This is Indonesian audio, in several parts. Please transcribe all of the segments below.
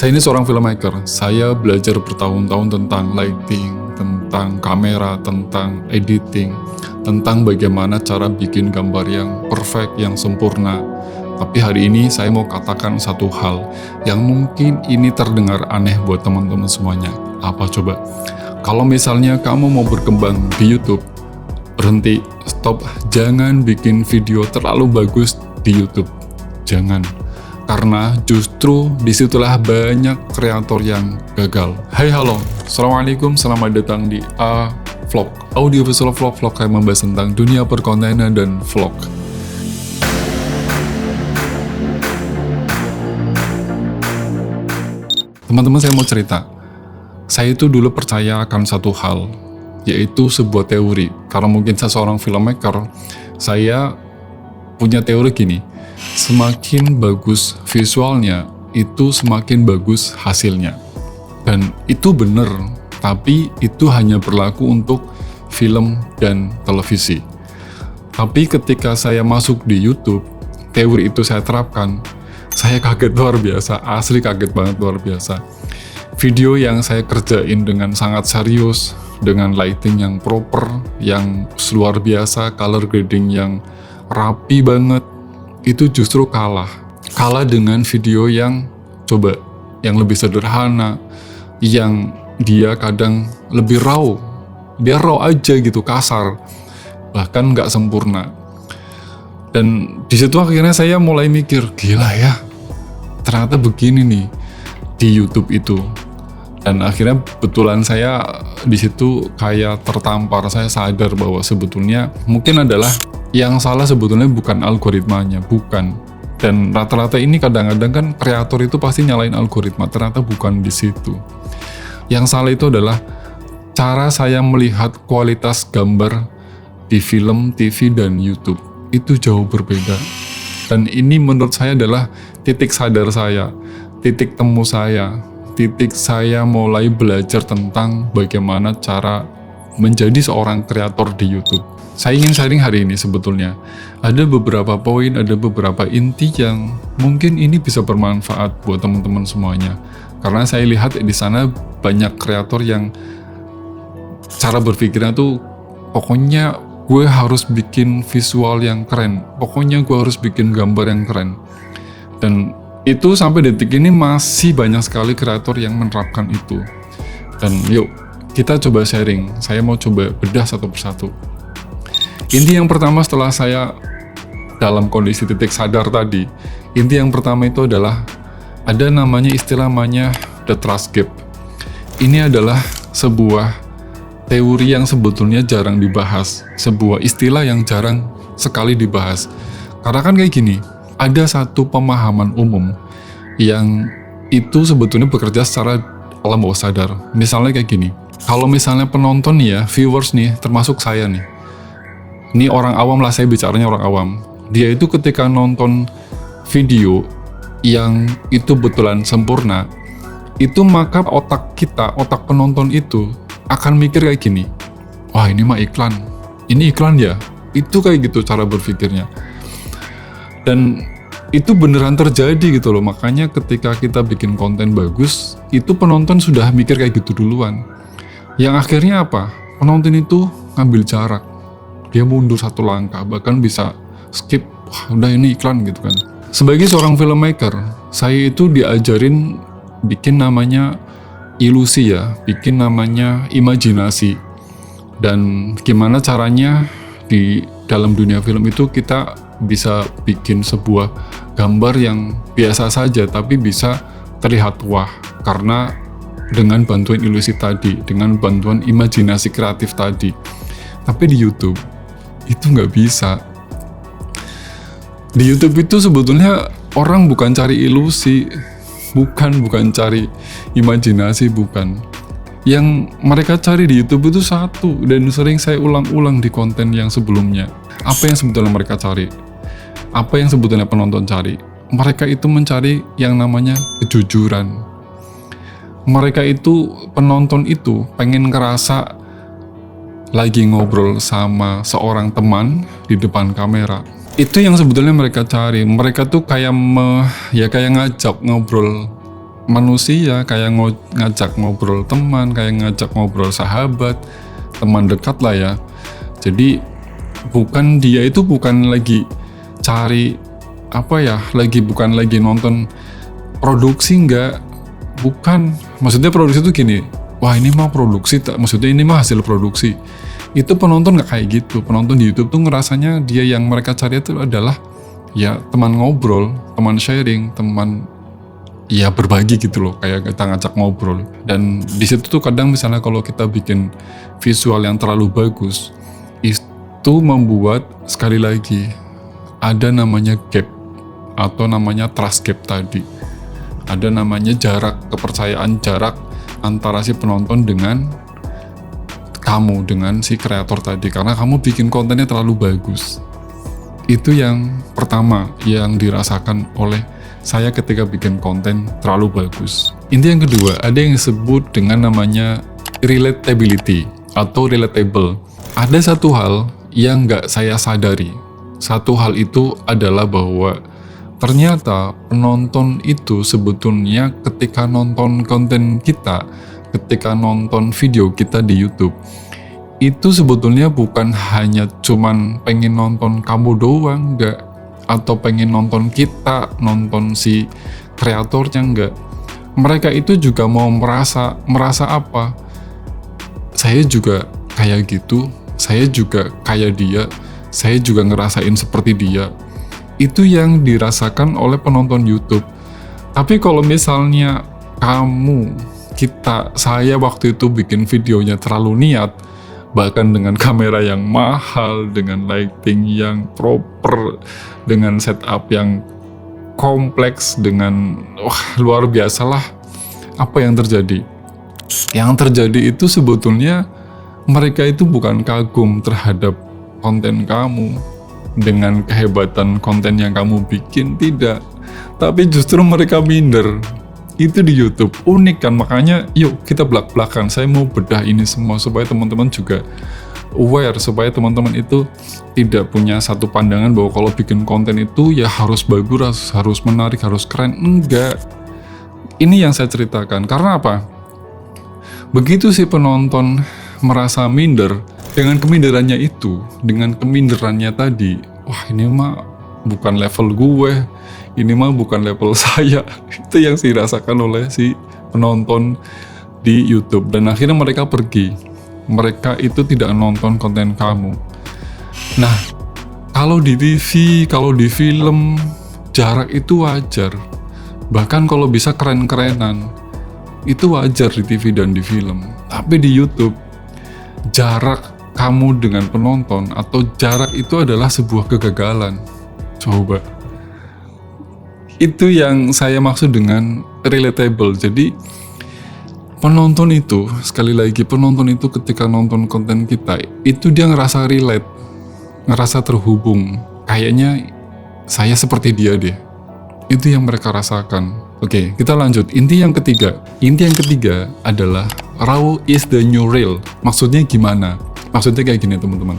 Saya ini seorang filmmaker. Saya belajar bertahun-tahun tentang lighting, tentang kamera, tentang editing, tentang bagaimana cara bikin gambar yang perfect, yang sempurna. Tapi hari ini saya mau katakan satu hal yang mungkin ini terdengar aneh buat teman-teman semuanya. Apa coba? Kalau misalnya kamu mau berkembang di YouTube, berhenti, stop, jangan bikin video terlalu bagus di YouTube. Jangan. Karena justru disitulah banyak kreator yang gagal. Hai halo, Assalamualaikum, selamat datang di A-Vlog, audiovisual vlog yang membahas tentang dunia perkontenan dan vlog. Teman-teman, saya mau cerita. Saya itu dulu percaya akan satu hal, yaitu sebuah teori. Karena mungkin saya seorang filmmaker, saya punya teori gini, semakin bagus visualnya, itu semakin bagus hasilnya. Dan itu benar, tapi itu hanya berlaku untuk film dan televisi. Tapi ketika saya masuk di YouTube, teori itu saya terapkan, saya kaget luar biasa, asli kaget banget luar biasa. Video yang saya kerjain dengan sangat serius, dengan lighting yang proper, yang luar biasa, color grading yang rapi banget, itu justru kalah dengan video yang yang lebih sederhana, yang dia kadang lebih raw, dia raw aja gitu, kasar, bahkan nggak sempurna. Dan di situ akhirnya saya mulai mikir, gila ya, ternyata begini nih di YouTube itu. Dan akhirnya betulan saya di situ kayak tertampar, saya sadar bahwa sebetulnya mungkin adalah yang salah sebetulnya bukan algoritmanya, bukan. Dan rata-rata ini kadang-kadang kan kreator itu pasti nyalain algoritma, ternyata bukan di situ. Yang salah itu adalah cara saya melihat kualitas gambar di film, TV, dan YouTube. Itu jauh berbeda. Dan ini menurut saya adalah titik sadar saya, titik temu saya, titik saya mulai belajar tentang bagaimana cara menjadi seorang kreator di YouTube. Saya ingin sharing hari ini sebetulnya. Ada beberapa poin, ada beberapa inti yang mungkin ini bisa bermanfaat buat teman-teman semuanya. Karena saya lihat di sana banyak kreator yang cara berpikirnya tuh pokoknya gue harus bikin visual yang keren, pokoknya gue harus bikin gambar yang keren. Dan itu sampai detik ini masih banyak sekali kreator yang menerapkan itu. Dan yuk, kita coba sharing. Saya mau coba bedah satu persatu. Inti yang pertama setelah saya dalam kondisi titik sadar tadi, inti yang pertama itu adalah ada namanya istilah namanya the trust gap. Ini adalah sebuah teori yang sebetulnya jarang dibahas, sebuah istilah yang jarang sekali dibahas. Karena kan kayak gini, ada satu pemahaman umum yang itu sebetulnya bekerja secara alam bawah sadar. Misalnya kayak gini, kalau misalnya penonton nih ya, viewers nih, termasuk saya nih, ini orang awam lah, saya bicaranya orang awam. Dia itu ketika nonton video yang itu betulan sempurna, itu maka otak kita, otak penonton itu akan mikir kayak gini, wah ini mah iklan, ini iklan ya, itu kayak gitu cara berpikirnya. Dan itu beneran terjadi gitu loh, makanya ketika kita bikin konten bagus, itu penonton sudah mikir kayak gitu duluan. Yang akhirnya apa? Penonton itu ngambil jarak. Dia mundur satu langkah, bahkan bisa skip, wah udah ini iklan gitu kan. Sebagai seorang filmmaker, saya itu diajarin bikin namanya ilusi ya, bikin namanya imajinasi. Dan gimana caranya di dalam dunia film itu kita bisa bikin sebuah gambar yang biasa saja, tapi bisa terlihat wah, karena dengan bantuan ilusi tadi, dengan bantuan imajinasi kreatif tadi. Tapi di YouTube, itu nggak bisa. Di YouTube itu sebetulnya orang bukan cari ilusi, bukan cari imajinasi, bukan. Yang mereka cari di YouTube itu satu, dan sering saya ulang-ulang di konten yang sebelumnya. Apa yang sebetulnya mereka cari? Apa yang sebetulnya penonton cari? Mereka itu mencari yang namanya kejujuran. Mereka itu, penonton itu pengen ngerasa lagi ngobrol sama seorang teman di depan kamera. Itu yang sebetulnya mereka cari. Mereka tuh kayak ngajak ngobrol manusia, kayak ngajak ngobrol teman, kayak ngajak ngobrol sahabat, teman dekat lah ya. Jadi dia itu bukan lagi cari bukan lagi nonton produksi, enggak, bukan. Maksudnya produksi itu gini, wah ini mah produksi, maksudnya ini mah hasil produksi. Itu penonton nggak kayak gitu. Penonton di YouTube tuh ngerasanya dia yang mereka cari itu adalah ya teman ngobrol, teman sharing, teman ya berbagi gitu loh, kayak kita ngajak ngobrol. Dan di situ tuh kadang misalnya kalau kita bikin visual yang terlalu bagus, itu membuat sekali lagi ada namanya gap atau namanya trust gap tadi. Ada namanya jarak kepercayaan, jarak antara si penonton dengan kamu, dengan si kreator tadi, karena kamu bikin kontennya terlalu bagus. Itu yang pertama yang dirasakan oleh saya ketika bikin konten terlalu bagus. Inti yang kedua, ada yang disebut dengan namanya relatability atau relatable. Ada satu hal yang nggak saya sadari. Satu hal itu adalah bahwa ternyata penonton itu sebetulnya ketika nonton konten kita, ketika nonton video kita di YouTube, itu sebetulnya bukan hanya cuman pengen nonton kamu doang, enggak, atau pengen nonton kita, nonton si kreatornya, enggak. Mereka itu juga mau merasa apa? Saya juga kayak gitu, saya juga kayak dia, saya juga ngerasain seperti dia. Itu yang dirasakan oleh penonton YouTube. Tapi kalau misalnya saya waktu itu bikin videonya terlalu niat, bahkan dengan kamera yang mahal, dengan lighting yang proper, dengan setup yang kompleks, dengan luar biasa lah, apa yang terjadi? Yang terjadi itu sebetulnya mereka itu bukan kagum terhadap konten kamu dengan kehebatan konten yang kamu bikin, tidak, tapi justru mereka minder. Itu di YouTube, unik kan? Makanya yuk kita belak-belakan. Saya mau bedah ini semua supaya teman-teman juga aware, supaya teman-teman itu tidak punya satu pandangan bahwa kalau bikin konten itu ya harus bagus, harus menarik, harus keren. Enggak. Ini yang saya ceritakan. Karena apa? Begitu si penonton merasa minder, dengan keminderannya itu, dengan keminderannya tadi, wah ini mah bukan level gue, ini mah bukan level saya. Itu yang dirasakan oleh si penonton di YouTube. Dan akhirnya mereka pergi. Mereka itu tidak nonton konten kamu. Nah, kalau di TV, kalau di film, jarak itu wajar. Bahkan kalau bisa keren-kerenan, itu wajar di TV dan di film. Tapi di YouTube, jarak kamu dengan penonton atau jarak itu adalah sebuah kegagalan. Coba. Itu yang saya maksud dengan relatable. Jadi penonton itu, sekali lagi, penonton itu ketika nonton konten kita, itu dia ngerasa relate, ngerasa terhubung. Kayaknya saya seperti dia deh. Itu yang mereka rasakan. Oke, kita lanjut. Inti yang ketiga adalah raw is the new real. Maksudnya gimana? Maksudnya kayak gini teman-teman.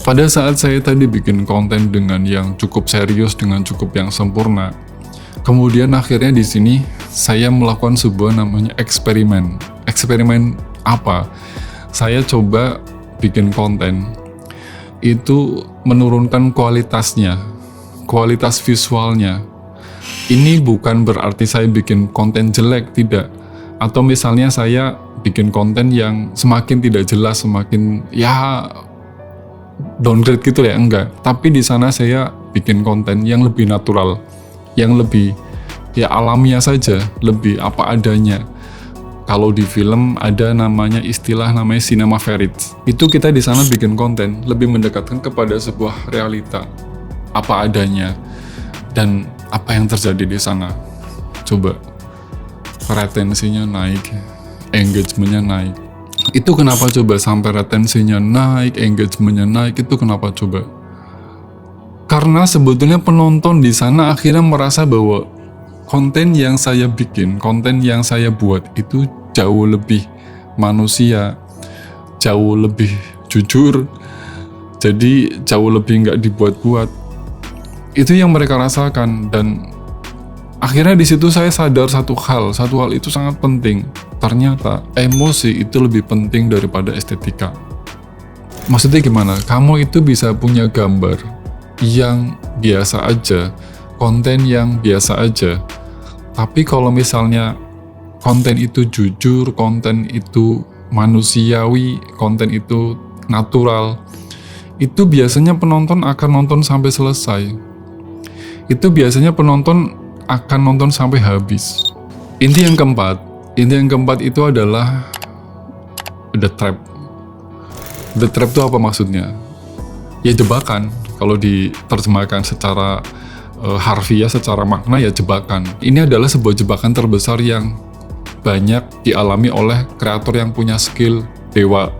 Pada saat saya tadi bikin konten dengan yang cukup serius, dengan cukup yang sempurna, kemudian akhirnya di sini saya melakukan sebuah namanya eksperimen. Eksperimen apa? Saya coba bikin konten itu menurunkan kualitasnya, kualitas visualnya. Ini bukan berarti saya bikin konten jelek, tidak. Atau misalnya saya bikin konten yang semakin tidak jelas, semakin ya downgrade gitu ya, enggak. Tapi di sana saya bikin konten yang lebih natural, yang lebih ya alamiah saja, lebih apa adanya. Kalau di film ada namanya istilah namanya cinema verite. Itu kita di sana bikin konten lebih mendekatkan kepada sebuah realita, apa adanya. Dan apa yang terjadi di sana? Coba retensinya naik, engagementnya naik. Itu kenapa coba sampai retensinya naik, engagementnya naik? Itu kenapa coba? Karena sebetulnya penonton di sana akhirnya merasa bahwa konten yang saya bikin, konten yang saya buat itu jauh lebih manusia, jauh lebih jujur, jadi jauh lebih nggak dibuat-buat. Itu yang mereka rasakan. Dan Akhirnya di situ saya sadar satu hal itu sangat penting. Ternyata emosi itu lebih penting daripada estetika. Maksudnya gimana? Kamu itu bisa punya gambar yang biasa aja, konten yang biasa aja. Tapi kalau misalnya konten itu jujur, konten itu manusiawi, konten itu natural, itu biasanya penonton akan nonton sampai selesai. Itu biasanya penonton akan nonton sampai habis. Inti yang keempat itu adalah the trap. The trap itu apa maksudnya? Ya jebakan. Kalau diterjemahkan secara harfiah, secara makna ya jebakan. Ini adalah sebuah jebakan terbesar yang banyak dialami oleh kreator yang punya skill dewa,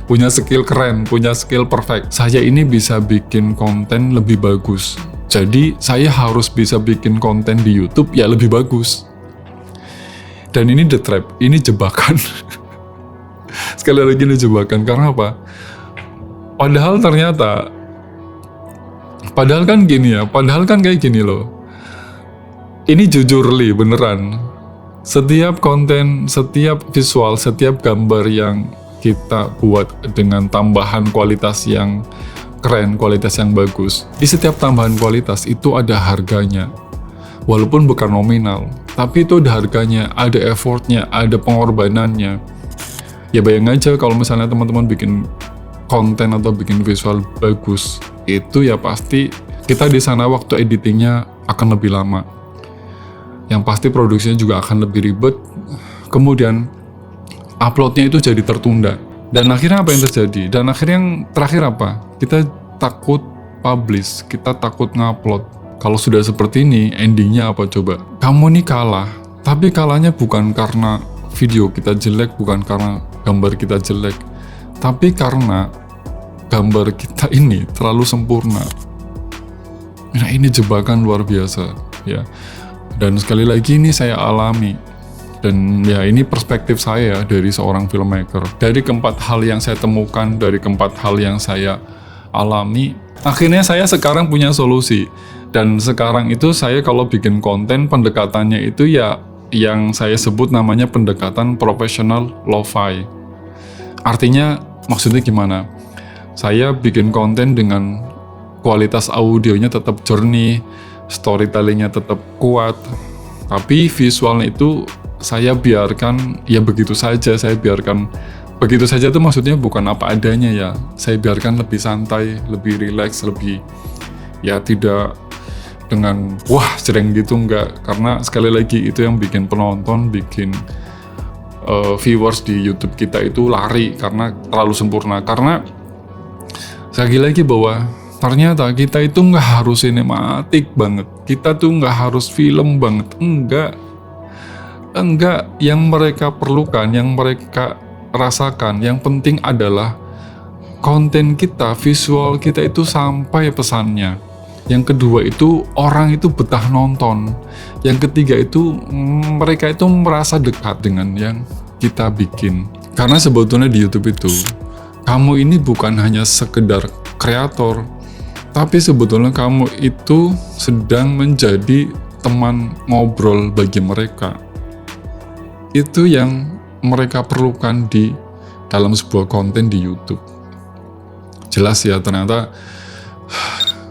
punya skill keren, punya skill perfect. Saya ini bisa bikin konten lebih bagus. Jadi saya harus bisa bikin konten di YouTube ya lebih bagus. Dan ini the trap, ini jebakan. Sekali lagi ini jebakan, karena apa? Padahal kan kayak gini loh. Ini jujur li, beneran. Setiap konten, setiap visual, setiap gambar yang kita buat dengan tambahan kualitas yang keren, kualitas yang bagus, di setiap tambahan kualitas itu ada harganya. Walaupun bukan nominal, tapi itu ada harganya, ada effortnya, ada pengorbanannya. Ya bayang aja kalau misalnya teman-teman bikin konten atau bikin visual bagus, itu ya pasti kita di sana waktu editingnya akan lebih lama. Yang pasti produksinya juga akan lebih ribet. Kemudian uploadnya itu jadi tertunda. Dan akhirnya apa yang terjadi? Dan akhirnya yang terakhir apa? Kita takut publish, kita takut ngupload. Kalau sudah seperti ini, endingnya apa coba? Kamu nih kalah, tapi kalahnya bukan karena video kita jelek, bukan karena gambar kita jelek, tapi karena gambar kita ini terlalu sempurna. Nah, ini jebakan luar biasa, ya. Dan sekali lagi ini saya alami. Dan ya ini perspektif saya dari seorang filmmaker. Dari keempat hal yang saya temukan, dari keempat hal yang saya alami, akhirnya saya sekarang punya solusi. Dan sekarang itu saya kalau bikin konten, pendekatannya itu ya yang saya sebut namanya pendekatan profesional lo-fi. Artinya maksudnya gimana? Saya bikin konten dengan kualitas audionya tetap jernih, storytellingnya tetap kuat, tapi visualnya itu saya biarkan ya begitu saja. Saya biarkan begitu saja itu maksudnya bukan apa adanya ya. Saya biarkan lebih santai, lebih rileks, lebih ya tidak dengan wah cereng gitu, enggak. Karena sekali lagi itu yang bikin penonton, bikin viewers di YouTube kita itu lari karena terlalu sempurna. Karena sekali lagi bahwa ternyata kita itu nggak harus sinematik banget, kita tuh nggak harus film banget, enggak. Yang mereka perlukan, yang mereka rasakan, yang penting adalah konten kita, visual kita itu sampai pesannya. Yang kedua itu orang itu betah nonton. Yang ketiga itu mereka itu merasa dekat dengan yang kita bikin. Karena sebetulnya di YouTube itu kamu ini bukan hanya sekedar kreator, tapi sebetulnya kamu itu sedang menjadi teman ngobrol bagi mereka. Itu yang mereka perlukan di dalam sebuah konten di YouTube. Jelas ya, ternyata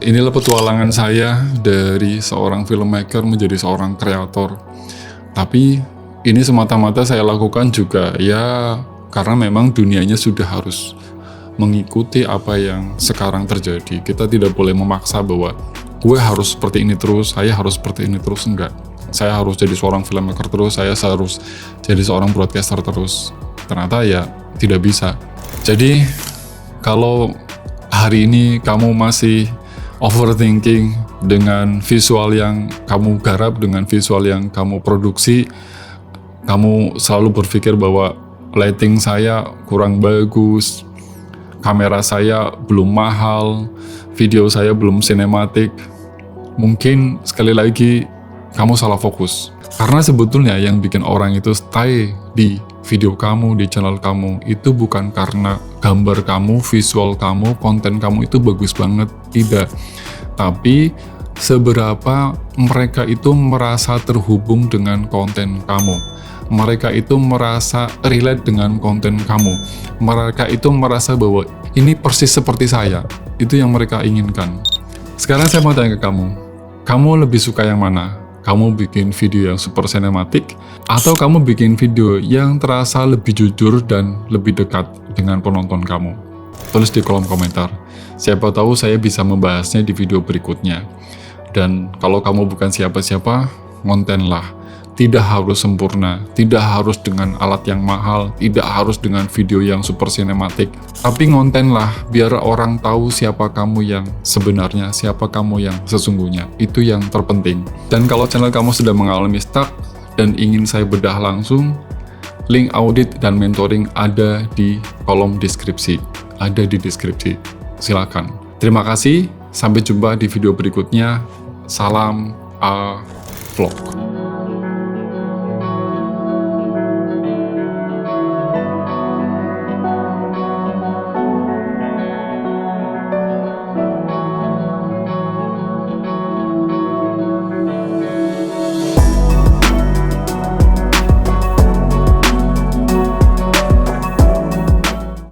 inilah petualangan saya dari seorang filmmaker menjadi seorang kreator. Tapi ini semata-mata saya lakukan juga ya karena memang dunianya sudah harus mengikuti apa yang sekarang terjadi. Kita tidak boleh memaksa bahwa gue harus seperti ini terus, saya harus seperti ini terus, enggak. Saya harus jadi seorang filmmaker terus, saya harus jadi seorang broadcaster terus. Ternyata ya tidak bisa. Jadi kalau hari ini kamu masih overthinking dengan visual yang kamu garap, dengan visual yang kamu produksi, kamu selalu berpikir bahwa lighting saya kurang bagus, kamera saya belum mahal, video saya belum sinematik, mungkin sekali lagi kamu salah fokus. Karena sebetulnya yang bikin orang itu stay di video kamu, di channel kamu, itu bukan karena gambar kamu, visual kamu, konten kamu itu bagus banget, tidak. Tapi seberapa mereka itu merasa terhubung dengan konten kamu. Mereka itu merasa relate dengan konten kamu. Mereka itu merasa bahwa ini persis seperti saya. Itu yang mereka inginkan. Sekarang saya mau tanya ke kamu lebih suka yang mana? Kamu bikin video yang super sinematik, atau kamu bikin video yang terasa lebih jujur dan lebih dekat dengan penonton kamu? Tulis di kolom komentar. Siapa tahu saya bisa membahasnya di video berikutnya. Dan kalau kamu bukan siapa-siapa, kontenlah. Tidak harus sempurna, tidak harus dengan alat yang mahal, tidak harus dengan video yang super sinematik, tapi kontenlah biar orang tahu siapa kamu yang sebenarnya, siapa kamu yang sesungguhnya. Itu yang terpenting. Dan kalau channel kamu sudah mengalami stuck dan ingin saya bedah langsung, link audit dan mentoring ada di kolom deskripsi. Ada di deskripsi. Silakan. Terima kasih, sampai jumpa di video berikutnya. Salam vlog.